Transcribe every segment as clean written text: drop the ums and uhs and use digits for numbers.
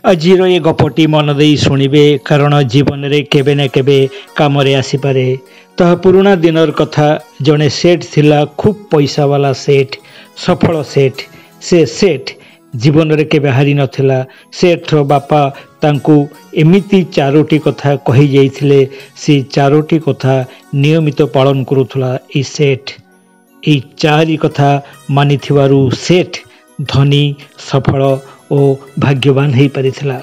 ଆଜିର ଏ ଗପଟି ମନ ଦେଇ ଶୁଣିବେ, କାରଣ ଜୀବନରେ କେବେ ନା କେବେ କାମରେ ଆସିପାରେ। ତାହା ପୁରୁଣା ଦିନର କଥା। ଜଣେ ସେଠ ଥିଲା, ଖୁବ୍ ପଇସାବାଲା ସେଠ, ସଫଳ ସେଠ। ସେ ସେଠ ଜୀବନରେ କେବେ ହାରି ନଥିଲା। ସେଠର ବାପା ତାଙ୍କୁ ଏମିତି 4ଟି କଥା କହିଯାଇଥିଲେ। ସେ 4ଟି କଥା ନିୟମିତ ପାଳନ କରୁଥିଲା ଏହି ସେଠ। ଏହି 4 କଥା ମାନିଥିବାରୁ ସେଠ ଧନୀ, ସଫଳ ଓ ଭାଗ୍ୟବାନ ହୋଇପାରିଥିଲା।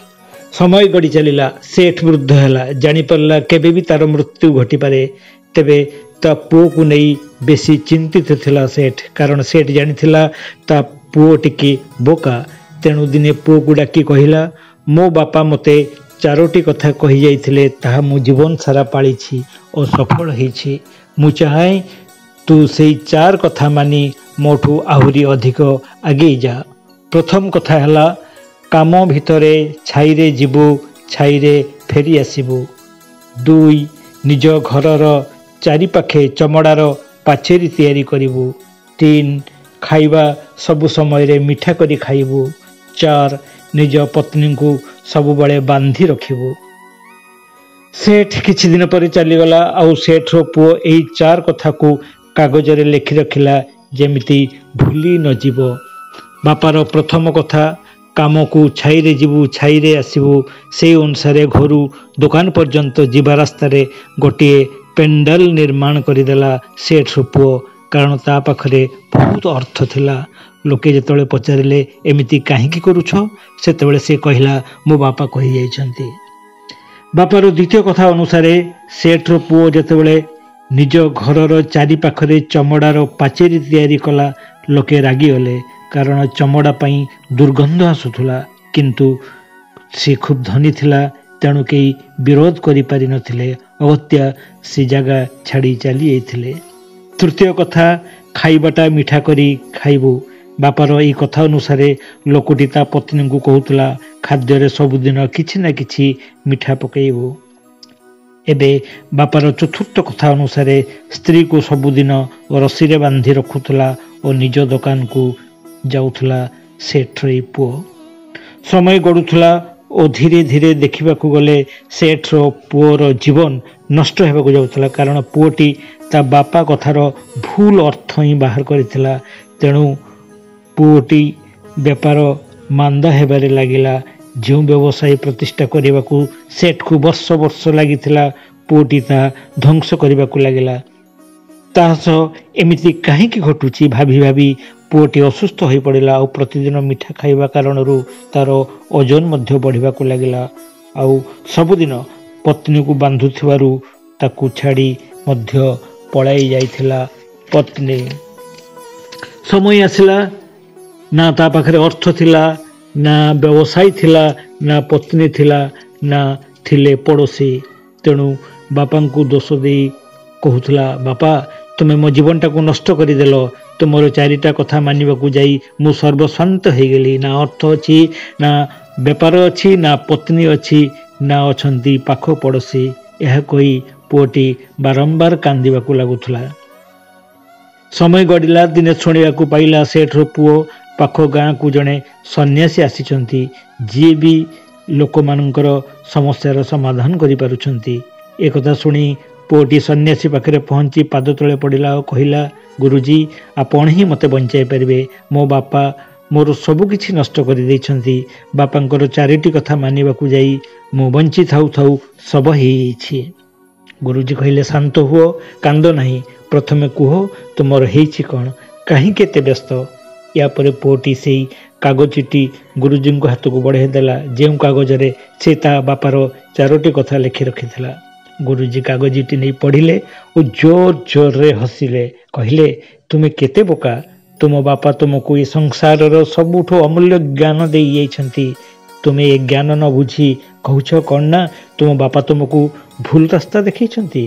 ସମୟ ଗଡ଼ି ଚାଲିଲା। ସେଠ ବୃଦ୍ଧ ହେଲା। ଜାଣିପାରିଲା କେବେ ବି ତାର ମୃତ୍ୟୁ ଘଟିପାରେ। ତେବେ ତା ପୁଅକୁ ନେଇ ବେଶୀ ଚିନ୍ତିତ ଥିଲା ସେଠ, କାରଣ ସେଠ ଜାଣିଥିଲା ତା ପୁଅ ଟିକେ ବୋକା। ତେଣୁ ଦିନେ ପୁଅକୁ ଡାକି କହିଲା, ମୋ ବାପା ମୋତେ 4ଟି କଥା କହିଯାଇଥିଲେ, ତାହା ମୁଁ ଜୀବନ ସାରା ପାଳିଛି ଓ ସଫଳ ହେଇଛି। ମୁଁ ଚାହେଁ ତୁ ସେଇ 4 କଥା ମାନି ମୋଠୁ ଆହୁରି ଅଧିକ ଆଗେଇ ଯା। ପ୍ରଥମ କଥା ହେଲା, କାମ ଭିତରେ ଛାଇରେ ଯିବୁ, ଛାଇରେ ଫେରି ଆସିବୁ। 2. ନିଜ ଘରର ଚାରିପାଖେ ଚମଡ଼ାର ପାଚେରୀ ତିଆରି କରିବୁ। 3. ଖାଇବା ସବୁ ସମୟରେ ମିଠା କରି ଖାଇବୁ। 4. ନିଜ ପତ୍ନୀଙ୍କୁ ସବୁବେଳେ ବାନ୍ଧି ରଖିବୁ। ସେଠ କିଛି ଦିନ ପରେ ଚାଲିଗଲା। ଆଉ ସେଠର ପୁଅ ଏହି 4 କଥାକୁ କାଗଜରେ ଲେଖି ରଖିଲା, ଯେମିତି ଭୁଲି ନଯିବ। ବାପାର ପ୍ରଥମ କଥା, କାମକୁ ଛାଇରେ ଯିବୁ, ଛାଇରେ ଆସିବୁ। ସେହି ଅନୁସାରେ ଘରୁ ଦୋକାନ ପର୍ଯ୍ୟନ୍ତ ଯିବା ରାସ୍ତାରେ ଗୋଟିଏ ପେଣ୍ଡାଲ ନିର୍ମାଣ କରିଦେଲା ସେଠର ପୁଅ, କାରଣ ତା ପାଖରେ ବହୁତ ଅର୍ଥ ଥିଲା। ଲୋକେ ଯେତେବେଳେ ପଚାରିଲେ, ଏମିତି କାହିଁକି କରୁଛ? ସେତେବେଳେ ସେ କହିଲା, ମୋ ବାପା କହିଯାଇଛନ୍ତି। ବାପାର ଦ୍ୱିତୀୟ କଥା ଅନୁସାରେ ସେଠର ପୁଅ ଯେତେବେଳେ ନିଜ ଘରର ଚାରିପାଖରେ ଚମଡ଼ାର ପାଚେରୀ ତିଆରି କଲା, ଲୋକେ ରାଗିଗଲେ, କାରଣ ଚମଡ଼ା ପାଇଁ ଦୁର୍ଗନ୍ଧ ଆସୁଥିଲା। କିନ୍ତୁ ସେ ଖୁବ୍ ଧନୀ ଥିଲା, ତେଣୁ କେହି ବିରୋଧ କରିପାରିନଥିଲେ। ଅଗତ୍ୟା ସେ ଜାଗା ଛାଡ଼ି ଚାଲିଯାଇଥିଲେ। ତୃତୀୟ କଥା, ଖାଇବାଟା ମିଠା କରି ଖାଇବୁ। ବାପାର ଏହି କଥା ଅନୁସାରେ ଲୋକଟି ତା ପତ୍ନୀଙ୍କୁ କହୁଥିଲା, ଖାଦ୍ୟରେ ସବୁଦିନ କିଛି ନା କିଛି ମିଠା ପକାଇବୁ। ଏବେ ବାପାର ଚତୁର୍ଥ କଥା ଅନୁସାରେ ସ୍ତ୍ରୀକୁ ସବୁଦିନ ରସିରେ ବାନ୍ଧି ରଖୁଥିଲା ଓ ନିଜ ଦୋକାନକୁ ଯାଉଥିଲା ସେଠର ଏହି ପୁଅ। ସମୟ ଗଡ଼ୁଥିଲା ଓ ଧୀରେ ଧୀରେ ଦେଖିବାକୁ ଗଲେ ସେଠର ପୁଅର ଜୀବନ ନଷ୍ଟ ହେବାକୁ ଯାଉଥିଲା, କାରଣ ପୁଅଟି ତା ବାପା କଥାର ଭୁଲ ଅର୍ଥ ହିଁ ବାହାର କରିଥିଲା। ତେଣୁ ପୁଅଟି ବେପାର ମାନ୍ଦା ହେବାରେ ଲାଗିଲା। ଯେଉଁ ବ୍ୟବସାୟ ପ୍ରତିଷ୍ଠା କରିବାକୁ ସେଠକୁ ବର୍ଷ ବର୍ଷ ଲାଗିଥିଲା, ପୁଅଟି ତାହା ଧ୍ୱଂସ କରିବାକୁ ଲାଗିଲା। ତା ସହ ଏମିତି କାହିଁକି ଘଟୁଛି ଭାବି ଭାବି ପୁଅଟି ଅସୁସ୍ଥ ହୋଇପଡ଼ିଲା। ଆଉ ପ୍ରତିଦିନ ମିଠା ଖାଇବା କାରଣରୁ ତାର ଓଜନ ମଧ୍ୟ ବଢ଼ିବାକୁ ଲାଗିଲା। ଆଉ ସବୁଦିନ ପତ୍ନୀକୁ ବାନ୍ଧୁଥିବାରୁ ତାକୁ ଛାଡ଼ି ମଧ୍ୟ ପଳାଇ ଯାଇଥିଲା ପତ୍ନୀ। ସମୟ ଆସିଲା, ନା ତା ପାଖରେ ଅର୍ଥ ଥିଲା, ନା ବ୍ୟବସାୟ ଥିଲା, ନା ପତ୍ନୀ ଥିଲା, ନା ଥିଲେ ପଡ଼ୋଶୀ। ତେଣୁ ବାପାଙ୍କୁ ଦୋଷ ଦେଇ କହୁଥିଲା, ବାପା ତୁମେ ମୋ ଜୀବନଟାକୁ ନଷ୍ଟ କରିଦେଲ। ତୁମର 4ଟା କଥା ମାନିବାକୁ ଯାଇ ମୁଁ ସର୍ବସ୍ୱାନ୍ତ ହୋଇଗଲି। ନା ଅର୍ଥ ଅଛି, ନା ବେପାର ଅଛି, ନା ପତ୍ନୀ ଅଛି, ନା ଅଛନ୍ତି ପାଖ ପଡ଼ୋଶୀ। ଏହା କହି ପୁଅଟି ବାରମ୍ବାର କାନ୍ଦିବାକୁ ଲାଗୁଥିଲା। ସମୟ ଗଡ଼ିଲା। ଦିନେ ଶୁଣିବାକୁ ପାଇଲା ସେଠର ପୁଅ ପାଖ ଗାଁକୁ ଜଣେ ସନ୍ନ୍ୟାସୀ ଆସିଛନ୍ତି, ଯିଏ ବି ଲୋକମାନଙ୍କର ସମସ୍ୟାର ସମାଧାନ କରିପାରୁଛନ୍ତି। ଏକଥା ଶୁଣି ପୁଅଟି ସନ୍ନ୍ୟାସୀ ପାଖରେ ପହଞ୍ଚି ପାଦ ତଳେ ପଡ଼ିଲା ଓ କହିଲା, ଗୁରୁଜୀ, ଆପଣ ହିଁ ମୋତେ ବଞ୍ଚାଇ ପାରିବେ। ମୋ ବାପା ମୋର ସବୁ କିଛି ନଷ୍ଟ କରିଦେଇଛନ୍ତି। ବାପାଙ୍କର 4ଟି କଥା ମାନିବାକୁ ଯାଇ ମୁଁ ବଞ୍ଚି ଥାଉ ଥାଉ ଶବ ହେଇଯାଇଛି। ଗୁରୁଜୀ କହିଲେ, ଶାନ୍ତ ହୁଅ, କାନ୍ଦ ନାହିଁ। ପ୍ରଥମେ କୁହ, ତୁମର ହେଇଛି କ'ଣ? କାହିଁକି ଏତେ ବ୍ୟସ୍ତ? ୟା ପରେ ପୁଅଟି ସେଇ କାଗଜଟି ଗୁରୁଜୀଙ୍କ ହାତକୁ ବଢ଼ାଇ ଦେଲା, ଯେଉଁ କାଗଜରେ ସେ ତା ବାପାର 4ଟି କଥା ଲେଖି ରଖିଥିଲା। ଗୁରୁଜୀ କାଗଜଟି ନେଇ ପଢ଼ିଲେ ଓ ଜୋର ଜୋରରେ ହସିଲେ। କହିଲେ, ତୁମେ କେତେ ବୋକା। ତୁମ ବାପା ତୁମକୁ ଏ ସଂସାରର ସବୁଠୁ ଅମୂଲ୍ୟ ଜ୍ଞାନ ଦେଇଯାଇଛନ୍ତି। ତୁମେ ଏ ଜ୍ଞାନ ନ ବୁଝି କହୁଛ କ'ଣ ନା ତୁମ ବାପା ତୁମକୁ ଭୁଲ ରାସ୍ତା ଦେଖାଇଛନ୍ତି।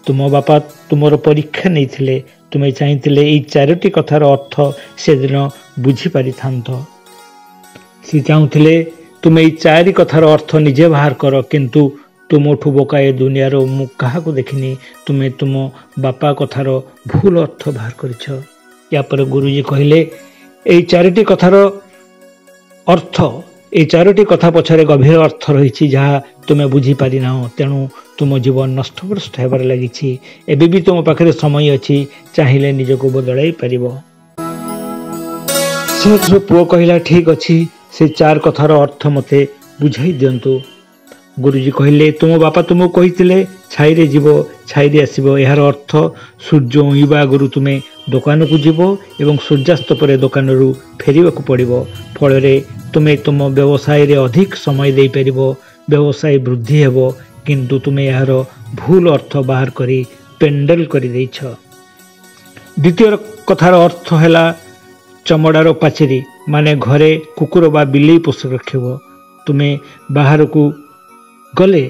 ତୁମ ବାପା ତୁମର ପରୀକ୍ଷା ନେଇଥିଲେ। ତୁମେ ଚାହିଁଥିଲେ ଏଇ 4ଟି କଥାର ଅର୍ଥ ସେଦିନ ବୁଝିପାରିଥାନ୍ତ। ସେ ଚାହୁଁଥିଲେ ତୁମେ ଏଇ 4 କଥାର ଅର୍ଥ ନିଜେ ବାହାର କର, କିନ୍ତୁ ତୁମଠୁ ବୋକା ଏ ଦୁନିଆର ମୁଁ କାହାକୁ ଦେଖିନି। ତୁମେ ତୁମ ବାପା କଥାର ଭୁଲ ଅର୍ଥ ବାହାର କରିଛ। ୟା ପରେ ଗୁରୁଜୀ କହିଲେ, ଏଇ 4ଟି କଥାର ଅର୍ଥ এই ଚାରୋଟି କଥା ପଛରେ ଗଭୀର ଅର୍ଥ ରହିଛି ଯାହା ତୁମେ ବୁଝିପାରିନାହ। ତେଣୁ ତୁମ ଜୀବନ ନଷ୍ଟଭ୍ରଷ୍ଟ ହେବାରେ ଲାଗିଛି। ଏବେ ବି ତୁମ ପାଖରେ ସମୟ ଅଛି, ଚାହିଁଲେ ନିଜକୁ ବଦଳାଇ ପାରିବ। ସେଠର ପୁଅ କହିଲା, ଠିକ୍ ଅଛି, ସେ 4 କଥାର ଅର୍ଥ ମୋତେ ବୁଝାଇ ଦିଅନ୍ତୁ। ଗୁରୁଜୀ କହିଲେ, ତୁମ ବାପା ତୁମକୁ କହିଥିଲେ ଛାଇରେ ଯିବ, ଛାଇରେ ଆସିବ। ଏହାର ଅର୍ଥ ସୂର୍ଯ୍ୟ ଉଇଁବା ଆଗରୁ ତୁମେ ଦୋକାନକୁ ଯିବ ଏବଂ ସୂର୍ଯ୍ୟାସ୍ତ ପରେ ଦୋକାନରୁ ଫେରିବାକୁ ପଡ଼ିବ। ଫଳରେ ତୁମେ ତୁମ ବ୍ୟବସାୟରେ ଅଧିକ ସମୟ ଦେଇପାରିବ, ବ୍ୟବସାୟ ବୃଦ୍ଧି ହେବ। କିନ୍ତୁ ତୁମେ ଏହାର ଭୁଲ ଅର୍ଥ ବାହାର କରି ପେଣ୍ଡେଲ କରିଦେଇଛ। ଦ୍ୱିତୀୟ କଥାର ଅର୍ଥ ହେଲା ଚମଡ଼ାର ପାଚେରୀ, ମାନେ ଘରେ କୁକୁର ବା ବିଲେଇ ପୋଷି ରଖିବ। ତୁମେ ବାହାରକୁ ଗଲେ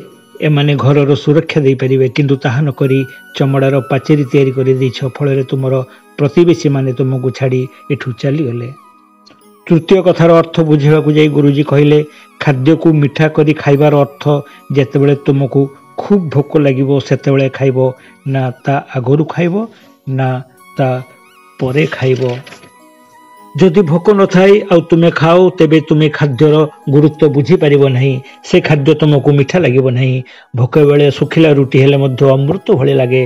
ଏମାନେ ଘରର ସୁରକ୍ଷା ଦେଇପାରିବେ, କିନ୍ତୁ ତାହା ନ କରି ଚମଡ଼ାର ପାଚେରୀ ତିଆରି କରିଦେଇଛ। ଫଳରେ ତୁମର ପ୍ରତିବେଶୀମାନେ ତୁମକୁ ଛାଡ଼ି ଏଠୁ ଚାଲିଗଲେ। ତୃତୀୟ କଥାର ଅର୍ଥ ବୁଝିବାକୁ ଯାଇ ଗୁରୁଜୀ କହିଲେ, ଖାଦ୍ୟକୁ ମିଠା କରି ଖାଇବାର ଅର୍ଥ ଯେତେବେଳେ ତୁମକୁ ଖୁବ୍ ଭୋକ ଲାଗିବ ସେତେବେଳେ ଖାଇବ, ନା ତା ଆଗରୁ ଖାଇବ ନା ତା ପରେ ଖାଇବ। ଯଦି ଭୋକ ନଥାଏ ଆଉ ତୁମେ ଖାଅ, ତେବେ ତୁମେ ଖାଦ୍ୟର ଗୁରୁତ୍ୱ ବୁଝିପାରିବ ନାହିଁ। ସେ ଖାଦ୍ୟ ତୁମକୁ ମିଠା ଲାଗିବ ନାହିଁ। ଭୋକ ବେଳେ ଶୁଖିଲା ରୁଟି ହେଲେ ମଧ୍ୟ ଅମୃତ ଭଳି ଲାଗେ।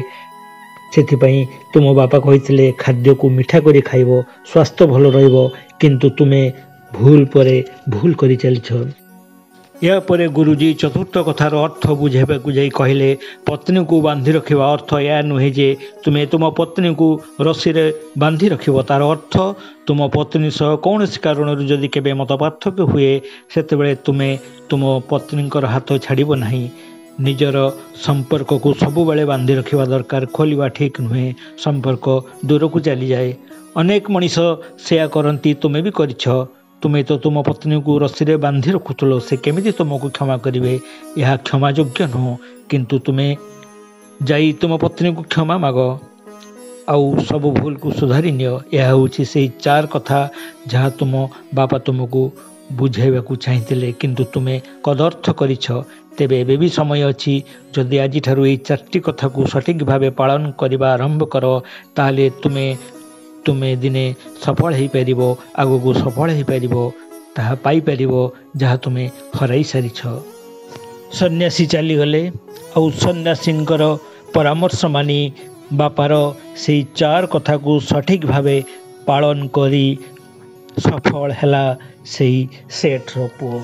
ସେଥିପାଇଁ ତୁମ ବାପା କହିଥିଲେ ଖାଦ୍ୟକୁ ମିଠା କରି ଖାଇବ, ସ୍ୱାସ୍ଥ୍ୟ ଭଲ ରହିବ। କିନ୍ତୁ ତୁମେ ଭୁଲ ପରେ ଭୁଲ କରି ଚାଲିଛ। ଏହାପରେ ଗୁରୁଜୀ ଚତୁର୍ଥ କଥାର ଅର୍ଥ ବୁଝାଇବାକୁ ଯାଇ କହିଲେ, ପତ୍ନୀକୁ ବାନ୍ଧି ରଖିବା ଅର୍ଥ ଏହା ନୁହେଁ ଯେ ତୁମେ ତୁମ ପତ୍ନୀକୁ ରସିରେ ବାନ୍ଧି ରଖିବ। ତା'ର ଅର୍ଥ ତୁମ ପତ୍ନୀ ସହ କୌଣସି କାରଣରୁ ଯଦି କେବେ ମତପାର୍ଥକ୍ୟ ହୁଏ, ସେତେବେଳେ ତୁମେ ତୁମ ପତ୍ନୀଙ୍କର ହାତ ଛାଡ଼ିବ ନାହିଁ। ନିଜର ସମ୍ପର୍କକୁ ସବୁବେଳେ ବାନ୍ଧି ରଖିବା ଦରକାର। ଖୋଲିବା ଠିକ୍ ନୁହେଁ, ସମ୍ପର୍କ ଦୂରକୁ ଚାଲିଯାଏ। ଅନେକ ମଣିଷ ସେୟା କରନ୍ତି, ତୁମେ ବି କରିଛ। ତୁମେ ତ ତୁମ ପତ୍ନୀକୁ ରସିରେ ବାନ୍ଧି ରଖୁଥିଲ, ସେ କେମିତି ତୁମକୁ କ୍ଷମା କରିବେ? ଏହା କ୍ଷମାଯୋଗ୍ୟ ନୁହଁ। କିନ୍ତୁ ତୁମେ ଯାଇ ତୁମ ପତ୍ନୀକୁ କ୍ଷମା ମାଗ ଆଉ ସବୁ ଭୁଲକୁ ସୁଧାରି ନିଅ। ଏହା ହେଉଛି ସେଇ 4 କଥା ଯାହା ତୁମ ବାପା ତୁମକୁ ବୁଝାଇବାକୁ ଚାହିଁଥିଲେ, କିନ୍ତୁ ତୁମେ କଦର୍ଥ କରିଛ। ତେବେ ଏବେ ବି ସମୟ ଅଛି। ଯଦି ଆଜିଠାରୁ ଏଇ 4ଟି କଥାକୁ ସଠିକ୍ ଭାବେ ପାଳନ କରିବା ଆରମ୍ଭ କର, ତାହେଲେ ତୁମେ ଦିନେ ସଫଳ ହୋଇପାରିବ, ଆଗକୁ ସଫଳ ହୋଇପାରିବ, ତାହା ପାଇପାରିବ ଯାହା ତୁମେ ହରାଇ ସାରିଛ। ସନ୍ନ୍ୟାସୀ ଚାଲିଗଲେ ଆଉ ସନ୍ନ୍ୟାସୀଙ୍କର ପରାମର୍ଶ ମାନି ବାପାର ସେଇ 4 କଥାକୁ ସଠିକ୍ ଭାବେ ପାଳନ କରି ସଫଳ ହେଲା ସେଇ ସେଠର ପୁଅ।